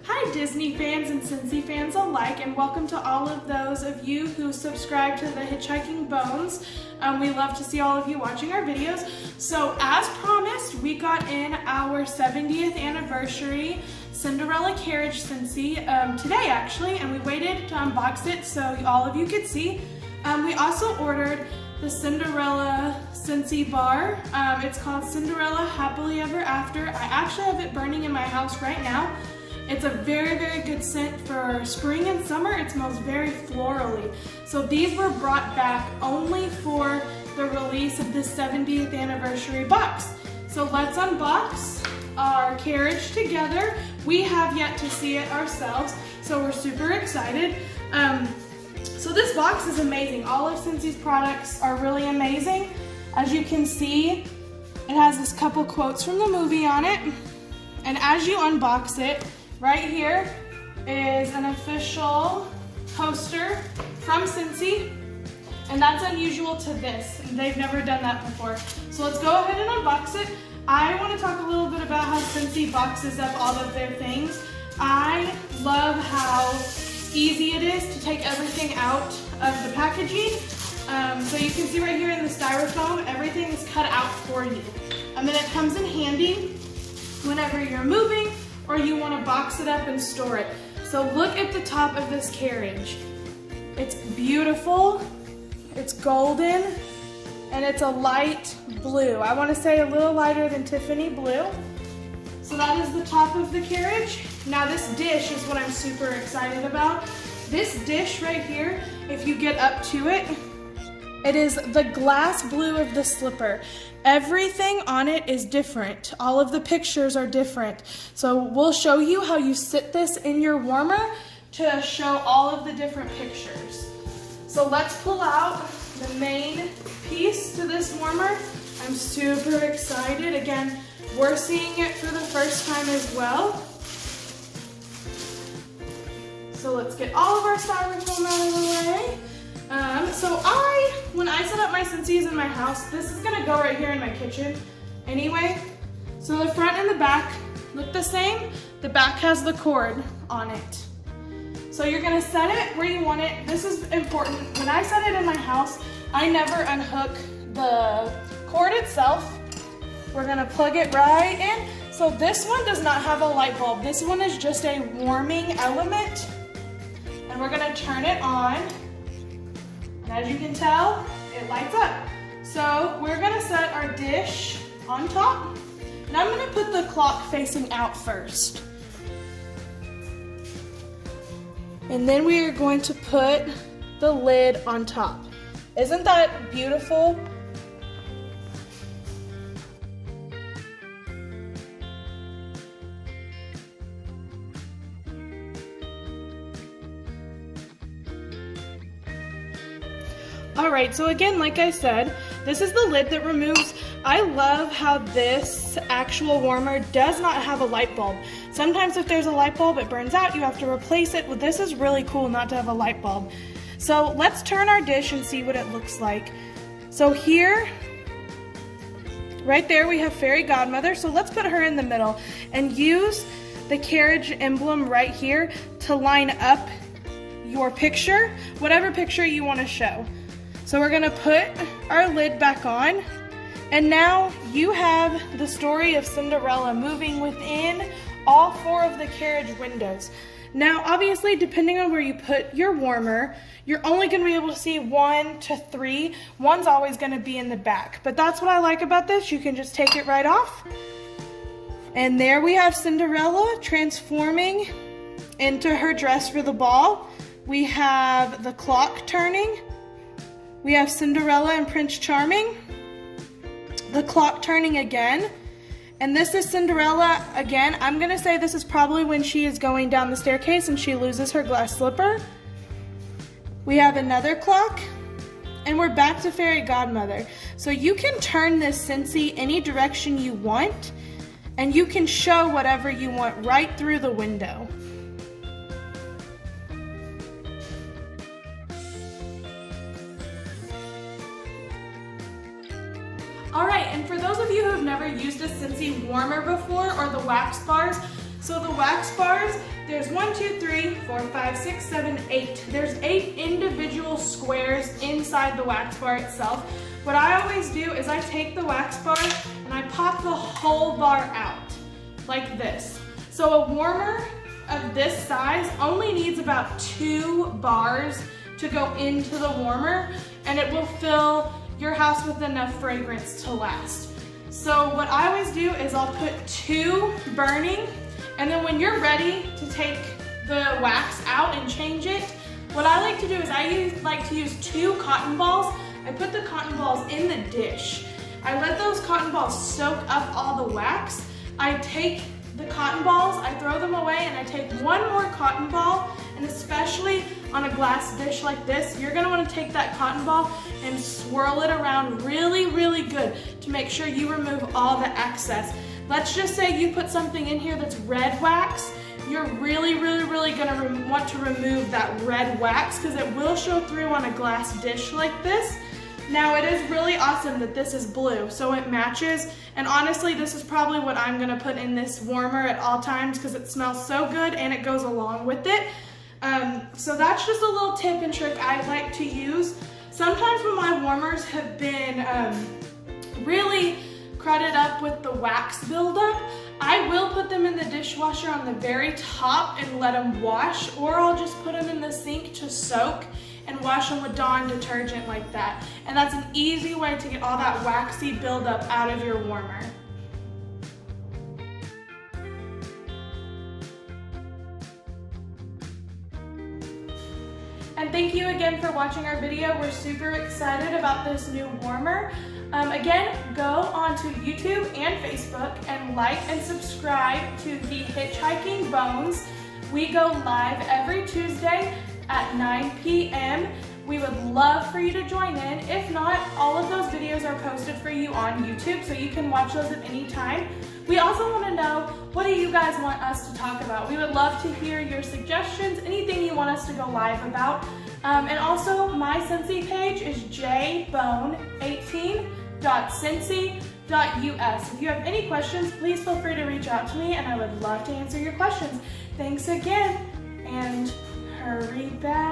Hi Disney fans and Scentsy fans alike, and welcome to all of those of you who subscribe to the Hitchhiking Bones. We love to see all of you watching our videos. So as promised, we got in our 70th anniversary Cinderella Carriage Scentsy today actually, and we waited to unbox it so all of you could see. We also ordered the Cinderella Scentsy bar. It's called Cinderella Happily Ever After. I actually have it burning in my house right now. It's a very, very good scent for spring and summer. It smells very florally. So these were brought back only for the release of this 70th anniversary box. So let's unbox our Carriage together. We have yet to see it ourselves, so we're super excited. So this box is amazing. All of Scentsy's products are really amazing. As you can see, it has this couple quotes from the movie on it. And as you unbox it, right here is an official poster from Scentsy. And that's unusual to this. They've never done that before. So let's go ahead and unbox it. I want to talk a little bit about how Scentsy boxes up all of their things. I love how easy it is to take everything out of the packaging. So you can see right here in the styrofoam, everything is cut out for you. And then it comes in handy whenever you're moving or you want to box it up and store it. So look at the top of this Carriage. It's beautiful, it's golden, and it's a light blue. I want to say a little lighter than Tiffany blue. So that is the top of the Carriage. Now this dish is what I'm super excited about. This dish right here, if you get up to it, it is the glass blue of the slipper. Everything on it is different. All of the pictures are different. So we'll show you how you sit this in your warmer to show all of the different pictures. So let's pull out the main piece to this warmer. I'm super excited. Again, we're seeing it for the first time as well. So let's get all of our styrofoam out of the way. When I set up my Scentsys in my house, this is gonna go right here in my kitchen anyway. So the front and the back look the same. The back has the cord on it. So you're gonna set it where you want it. This is important. When I set it in my house, I never unhook the cord itself. We're gonna plug it right in. So this one does not have a light bulb. This one is just a warming element. And we're gonna turn it on. And as you can tell, it lights up. So we're gonna set our dish on top. And I'm gonna put the clock facing out first. And then we are going to put the lid on top. Isn't that beautiful? Alright, so again, like I said, this is the lid that removes. I love how this actual warmer does not have a light bulb. Sometimes if there's a light bulb, it burns out, you have to replace it. Well, this is really cool not to have a light bulb. So let's turn our dish and see what it looks like. So here, right there, we have Fairy Godmother. So let's put her in the middle and use the Carriage emblem right here to line up your picture, whatever picture you want to show. So we're gonna put our lid back on, and now you have the story of Cinderella moving within all four of the Carriage windows. Now, obviously, depending on where you put your warmer, you're only gonna be able to see 1 to 3. One's always gonna be in the back, but that's what I like about this. You can just take it right off. And there we have Cinderella transforming into her dress for the ball. We have the clock turning. We have Cinderella and Prince Charming, the clock turning again, and this is Cinderella again. I'm gonna say this is probably when she is going down the staircase and she loses her glass slipper. We have another clock, and we're back to Fairy Godmother. So you can turn this Scentsy any direction you want, and you can show whatever you want right through the window. Alright, and for those of you who have never used a Scentsy warmer before or the wax bars, So the wax bars, there's 1, 2, 3, 4, 5, 6, 7, 8. There's 8 individual squares inside the wax bar itself. What I always do is I take the wax bar and I pop the whole bar out, like this. So a warmer of this size only needs about 2 bars to go into the warmer, and it will fill your house with enough fragrance to last. So what I always do is I'll put 2 burning, and then when you're ready to take the wax out and change it, what I like to do is I like to use 2 cotton balls. I put the cotton balls in the dish. I let those cotton balls soak up all the wax. I take the cotton balls, I throw them away, and I take 1 more cotton ball, and especially on a glass dish like this, you're gonna wanna take that cotton ball and swirl it around really, really good to make sure you remove all the excess. Let's just say you put something in here that's red wax, you're really, really, really gonna want to remove that red wax because it will show through on a glass dish like this. Now it is really awesome that this is blue, so it matches, and honestly this is probably what I'm gonna put in this warmer at all times because it smells so good and it goes along with it. So that's just a little tip and trick I like to use. Sometimes when my warmers have been really crudted up with the wax buildup, I will put them in the dishwasher on the very top and let them wash, or I'll just put them in the sink to soak and wash them with Dawn detergent like that. And that's an easy way to get all that waxy buildup out of your warmer. And thank you again for watching our video. We're super excited about this new warmer. Again, go onto YouTube and Facebook and like and subscribe to the Hitchhiking Bones. We go live every Tuesday at 9 p.m. We would love for you to join in. If not, all of those videos are posted for you on YouTube, so you can watch those at any time. We also want to know, what do you guys want us to talk about? We would love to hear your suggestions, anything you want us to go live about. And also, my Scentsy page is jbone18.scentsy.us. If you have any questions, please feel free to reach out to me, and I would love to answer your questions. Thanks again, and hurry back.